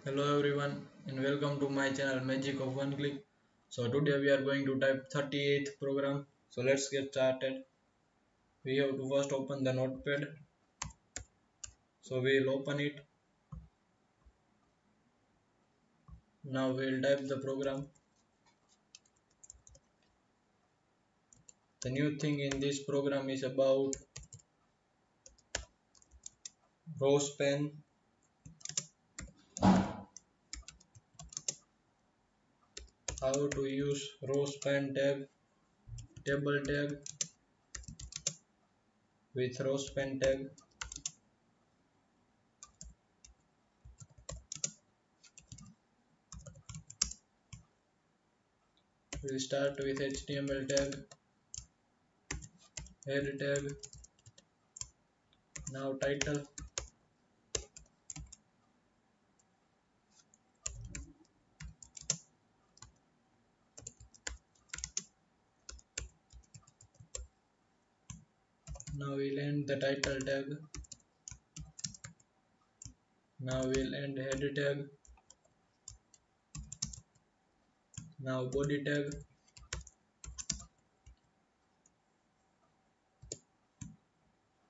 Hello everyone and welcome to my channel Magic of One Click. So today we are going to type 38th program. So let's get started. We have to first open the notepad. So we will open it. Now we will type the program. The new thing in this program is about ROWSPAN. How to use ROWSPAN tag, table tag with ROWSPAN tag. We will start with HTML tag, head tag, now title. Now we'll end the title tag. Now we'll end head tag. Now body tag.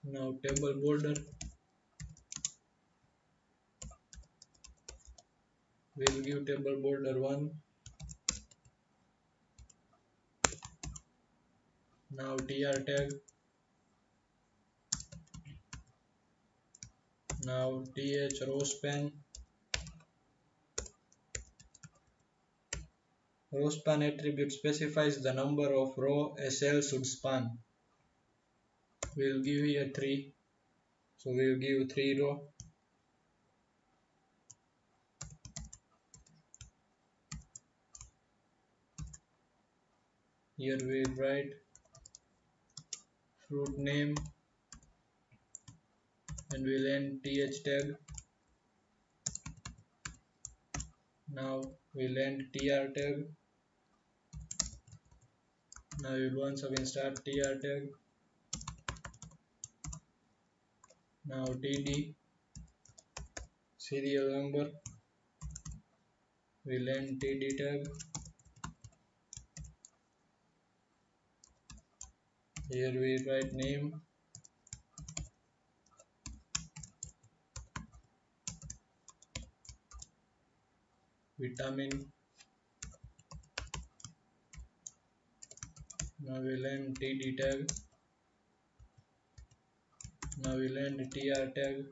Now table border. We'll give table border 1. Now tr tag. Now th rowspan. Rowspan attribute specifies the number of row a cell should span. We'll give here 3. So we'll give 3 row. Here we'll write fruit name and we'll end th tag. Now we'll end tr tag. Now we'll once again start tr tag. Now td serial number. We'll end td tag. Here we write name. Vitamin. Now we'll end td tag. Now we'll end tr tag.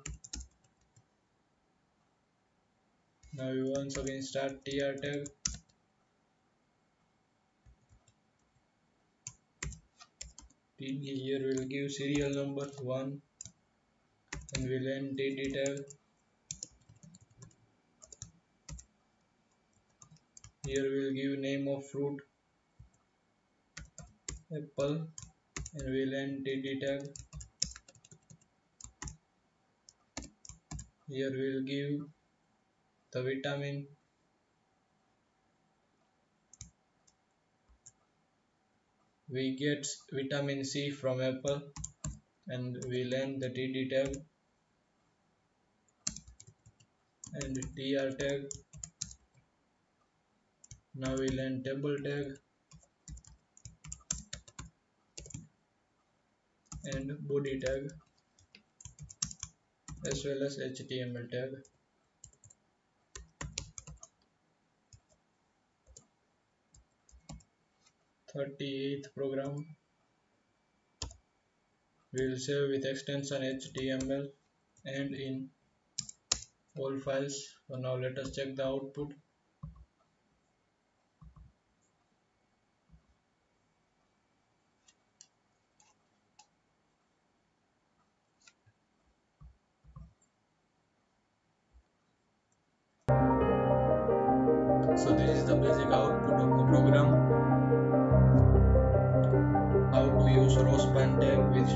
Now we once again start tr tag. td here will give serial number 1 and we'll end td tag. Here we'll give name of fruit apple and we'll end td tag. Here we'll give the vitamin. We get vitamin C from apple and we'll end the td tag and tr tag. Now we'll end table tag and body tag as well as HTML tag. .38th program. We will save with extension HTML and in all files. So now let us check the output. So this is the basic output of the program. How to use ROWSPAN tag with